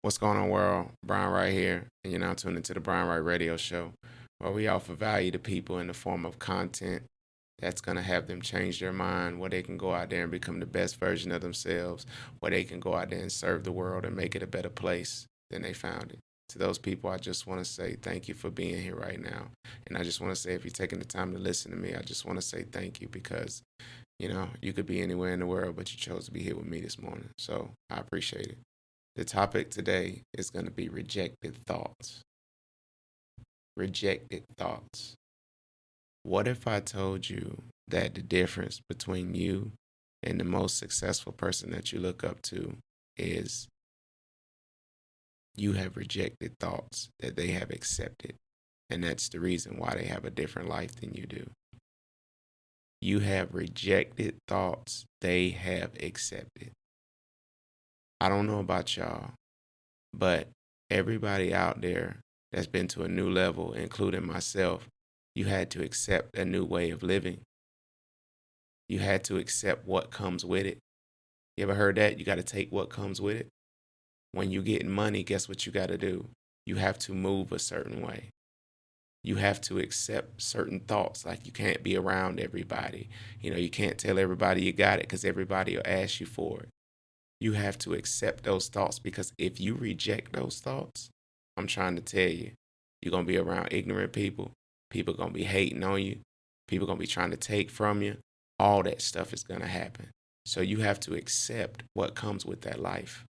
What's going on, world? Brian Wright here, and you're now tuned into the Brian Wright Radio Show, where we offer value to people in the form of content that's going to have them change their mind, where they can go out there and become the best version of themselves, where they can go out there and serve the world and make it a better place than they found it. To those people, I just want to say thank you for being here right now. And I just want to say, if you're taking the time to listen to me, I just want to say thank you because, you could be anywhere in the world, but you chose to be here with me this morning. So I appreciate it. The topic today is going to be rejected thoughts. Rejected thoughts. What if I told you that the difference between you and the most successful person that you look up to is you have rejected thoughts that they have accepted, and that's the reason why they have a different life than you do. You have rejected thoughts they have accepted. I don't know about y'all, but everybody out there that's been to a new level, including myself, you had to accept a new way of living. You had to accept what comes with it. You ever heard that? You got to take what comes with it. When you get money, guess what you got to do? You have to move a certain way. You have to accept certain thoughts, like you can't be around everybody. You can't tell everybody you got it because everybody will ask you for it. You have to accept those thoughts, because if you reject those thoughts, I'm trying to tell you, you're going to be around ignorant people. People are going to be hating on you. People are going to be trying to take from you. All that stuff is going to happen. So you have to accept what comes with that life.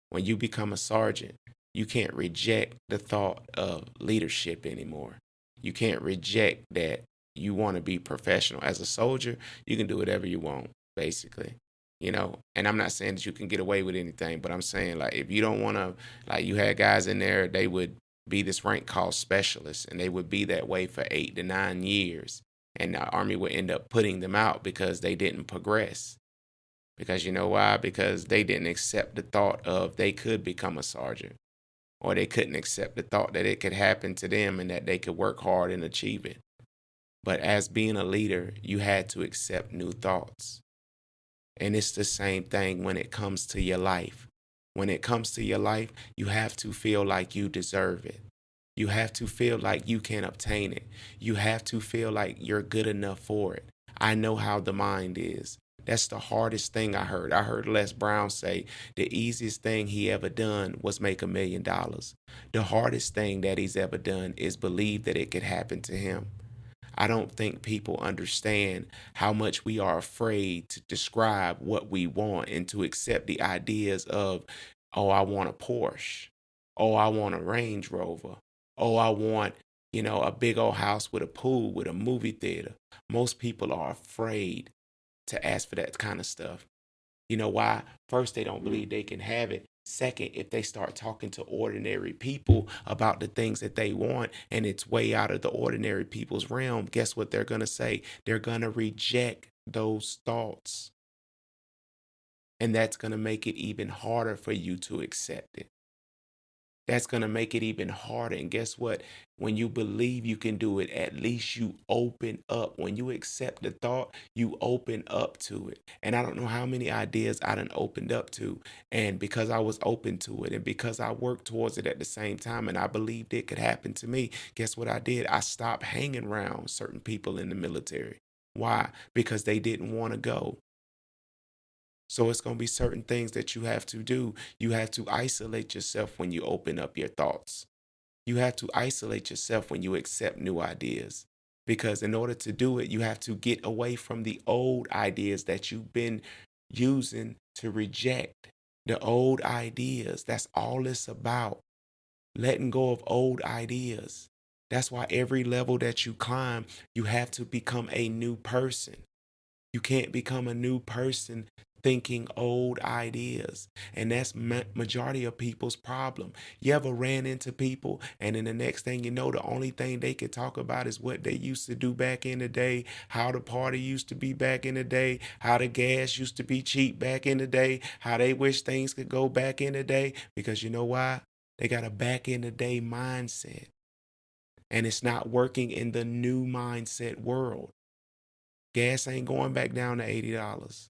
When you become a sergeant, you can't reject the thought of leadership anymore. You can't reject that you want to be professional. As a soldier, you can do whatever you want, basically. And I'm not saying that you can get away with anything, but I'm saying, like, if you don't want to, like, you had guys in there, they would be this rank called specialists, and they would be that way for 8 to 9 years. And the Army would end up putting them out because they didn't progress. Because you know why? Because they didn't accept the thought of they could become a sergeant, or they couldn't accept the thought that it could happen to them and that they could work hard and achieve it. But as being a leader, you had to accept new thoughts. And it's the same thing when it comes to your life. When it comes to your life, you have to feel like you deserve it. You have to feel like you can obtain it. You have to feel like you're good enough for it. I know how the mind is. That's the hardest thing I heard. I heard Les Brown say the easiest thing he ever done was make $1,000,000. The hardest thing that he's ever done is believe that it could happen to him. I don't think people understand how much we are afraid to describe what we want and to accept the ideas of, oh, I want a Porsche. Oh, I want a Range Rover. Oh, I want, a big old house with a pool, with a movie theater. Most people are afraid to ask for that kind of stuff. You know why? First, they don't believe they can have it. Second, if they start talking to ordinary people about the things that they want and it's way out of the ordinary people's realm, guess what they're going to say? They're going to reject those thoughts. And that's going to make it even harder for you to accept it. That's going to make it even harder. And guess what? When you believe you can do it, at least you open up. When you accept the thought, you open up to it. And I don't know how many ideas I done opened up to. And because I was open to it and because I worked towards it at the same time and I believed it could happen to me, guess what I did? I stopped hanging around certain people in the military. Why? Because they didn't want to go. So it's going to be certain things that you have to do. You have to isolate yourself when you open up your thoughts. You have to isolate yourself when you accept new ideas. Because in order to do it, you have to get away from the old ideas that you've been using to reject. The old ideas, that's all it's about. Letting go of old ideas. That's why every level that you climb, you have to become a new person. You can't become a new person thinking old ideas. And that's majority of people's problem. You ever ran into people and then the next thing you know, the only thing they could talk about is what they used to do back in the day, how the party used to be back in the day, how the gas used to be cheap back in the day, how they wish things could go back in the day. Because you know why? They got a back in the day mindset. And it's not working in the new mindset world. Gas ain't going back down to $80.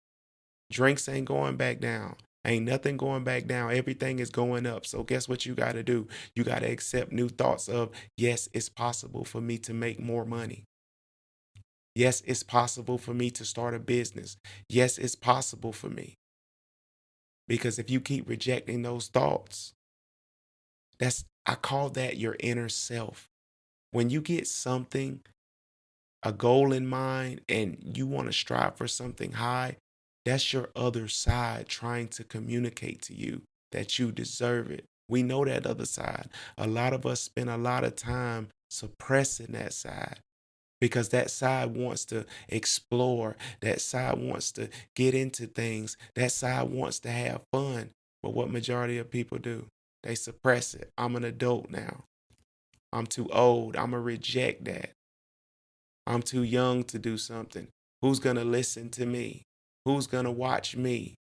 Drinks ain't going back down. Ain't nothing going back down. Everything is going up. So guess what you got to do? You got to accept new thoughts of, yes, it's possible for me to make more money. Yes, it's possible for me to start a business. Yes, it's possible for me. Because if you keep rejecting those thoughts, I call that your inner self. When you get something, a goal in mind, and you want to strive for something high, that's your other side trying to communicate to you that you deserve it. We know that other side. A lot of us spend a lot of time suppressing that side because that side wants to explore. That side wants to get into things. That side wants to have fun. But what majority of people do? They suppress it. I'm an adult now. I'm too old. I'm going to reject that. I'm too young to do something. Who's going to listen to me? Who's going to watch me?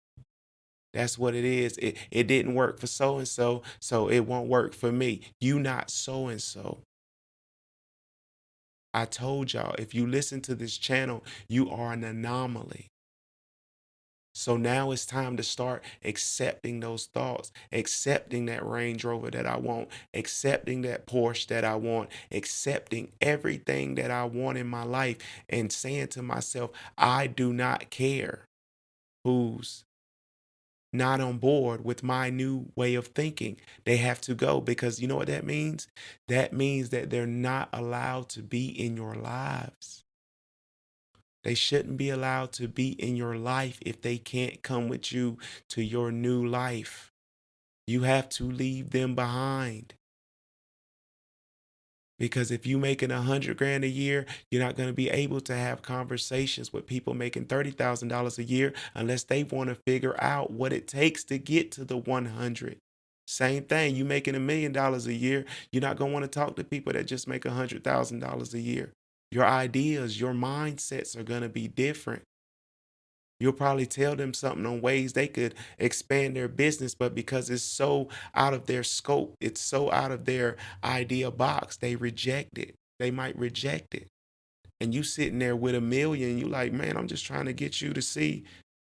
That's what it is. It didn't work for so and so, so it won't work for me. You not so and so. I told y'all, if you listen to this channel, you are an anomaly. So now it's time to start accepting those thoughts, accepting that Range Rover that I want, accepting that Porsche that I want, accepting everything that I want in my life, and saying to myself, I do not care who's not on board with my new way of thinking. They have to go, because you know what that means? That means that they're not allowed to be in your lives. They shouldn't be allowed to be in your life if they can't come with you to your new life. You have to leave them behind. Because if you making 100 grand a year, you're not going to be able to have conversations with people making $30,000 a year unless they want to figure out what it takes to get to the 100. Same thing. You making $1 million a year, you're not going to want to talk to people that just make $100,000 a year. Your ideas, your mindsets are going to be different. You'll probably tell them something on ways they could expand their business, but because it's so out of their scope, it's so out of their idea box, they reject it. They might reject it. And you sitting there with $1 million, you like, man, I'm just trying to get you to see,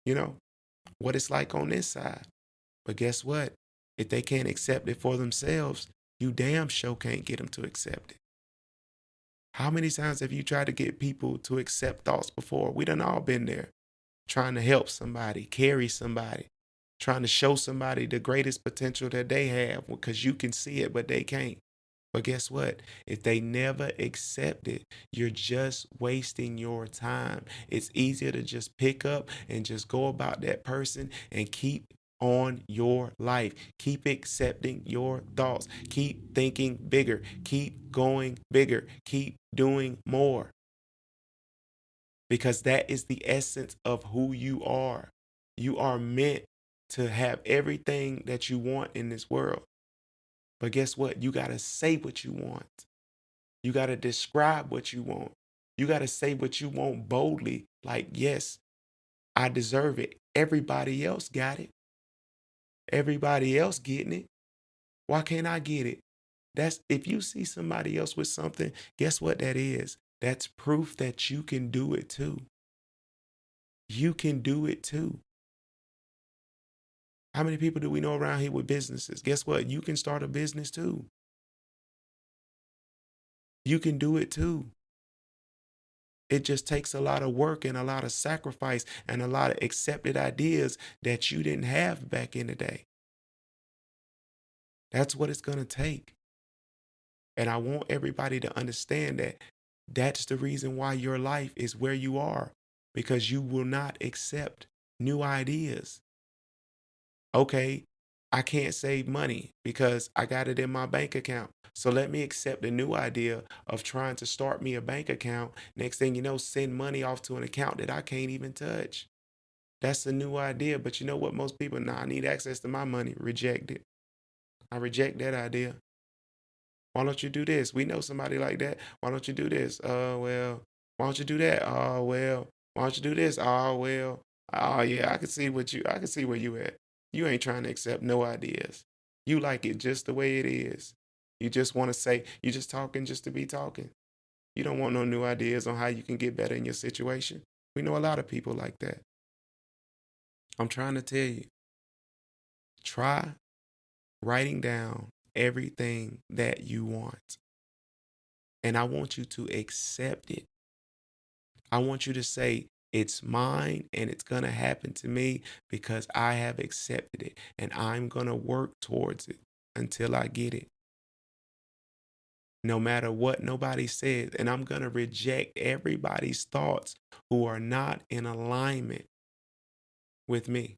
you know, what it's like on this side. But guess what? If they can't accept it for themselves, you damn sure can't get them to accept it. How many times have you tried to get people to accept thoughts before? We done all been there. Trying to help somebody, carry somebody, trying to show somebody the greatest potential that they have because you can see it, but they can't. But guess what? If they never accept it, you're just wasting your time. It's easier to just pick up and just go about that person and keep on your life. Keep accepting your thoughts. Keep thinking bigger. Keep going bigger. Keep doing more, because that is the essence of who you are. You are meant to have everything that you want in this world. But guess what? You got to say what you want. You got to describe what you want. You got to say what you want boldly. Like, yes, I deserve it. Everybody else got it. Everybody else getting it. Why can't I get it? That's if you see somebody else with something, guess what that is? That's proof that you can do it too. You can do it too. How many people do we know around here with businesses? Guess what? You can start a business too. You can do it too. It just takes a lot of work and a lot of sacrifice and a lot of accepted ideas that you didn't have back in the day. That's what it's going to take. And I want everybody to understand that that's the reason why your life is where you are, because you will not accept new ideas. Okay, I can't save money because I got it in my bank account. So let me accept the new idea of trying to start me a bank account. Next thing you know, send money off to an account that I can't even touch. That's a new idea. But you know what? Most people, I need access to my money. Reject it. I reject that idea. Why don't you do this? We know somebody like that. Why don't you do this? Well, why don't you do that? Oh, well, why don't you do this? Oh, well, oh, yeah, I can see where you at. You ain't trying to accept no ideas. You like it just the way it is. You just want to say, you just talking just to be talking. You don't want no new ideas on how you can get better in your situation. We know a lot of people like that. I'm trying to tell you. Try writing down everything that you want. And I want you to accept it. I want you to say, it's mine and it's going to happen to me because I have accepted it and I'm going to work towards it until I get it. No matter what nobody says. And I'm going to reject everybody's thoughts who are not in alignment with me.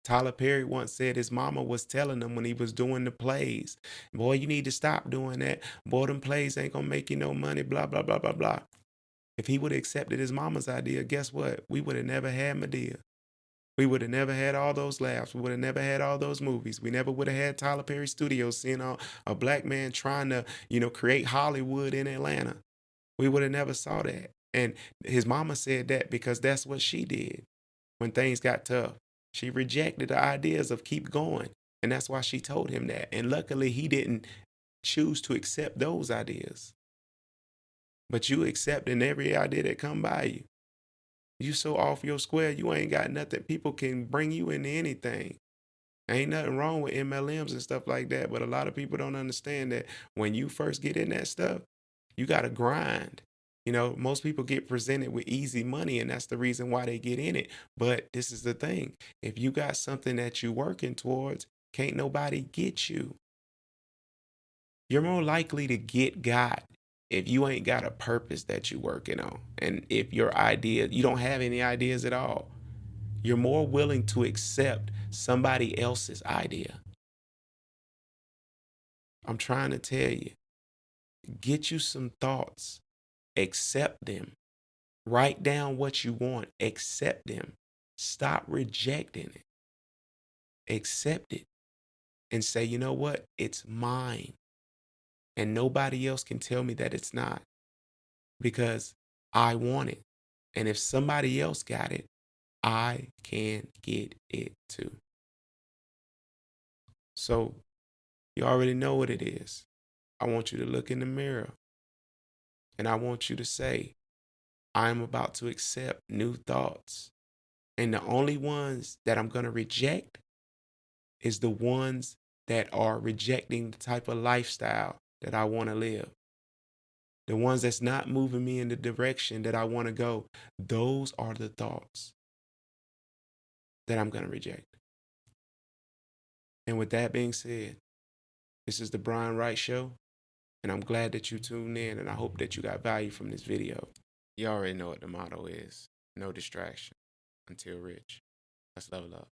Tyler Perry once said his mama was telling him when he was doing the plays, boy, you need to stop doing that. Boy, them plays ain't gonna make you no money, blah, blah, blah, blah, blah. If he would have accepted his mama's idea, guess what? We would have never had Madea. We would have never had all those laughs. We would have never had all those movies. We never would have had Tyler Perry Studios seeing a black man trying to, create Hollywood in Atlanta. We would have never saw that. And his mama said that because that's what she did when things got tough. She rejected the ideas of keep going. And that's why she told him that. And luckily, he didn't choose to accept those ideas. But you accepting every idea that come by you. You so off your square, you ain't got nothing. People can bring you into anything. Ain't nothing wrong with MLMs and stuff like that. But a lot of people don't understand that when you first get in that stuff, you got to grind. Most people get presented with easy money, and that's the reason why they get in it. But this is the thing. If you got something that you working towards, can't nobody get you. You're more likely to get got if you ain't got a purpose that you're working on. And if you don't have any ideas at all, you're more willing to accept somebody else's idea. I'm trying to tell you, get you some thoughts, accept them. Write down what you want. Accept them. Stop rejecting it. Accept it and say, you know what? It's mine. And nobody else can tell me that it's not because I want it. And if somebody else got it, I can get it too. So you already know what it is. I want you to look in the mirror and I want you to say, I'm about to accept new thoughts. And the only ones that I'm going to reject is the ones that are rejecting the type of lifestyle that I want to live. The ones that's not moving me in the direction that I want to go. Those are the thoughts that I'm going to reject. And with that being said, this is the Brian Wright Show. And I'm glad that you tuned in, and I hope that you got value from this video. You already know what the motto is. No distraction until rich. Let's level up.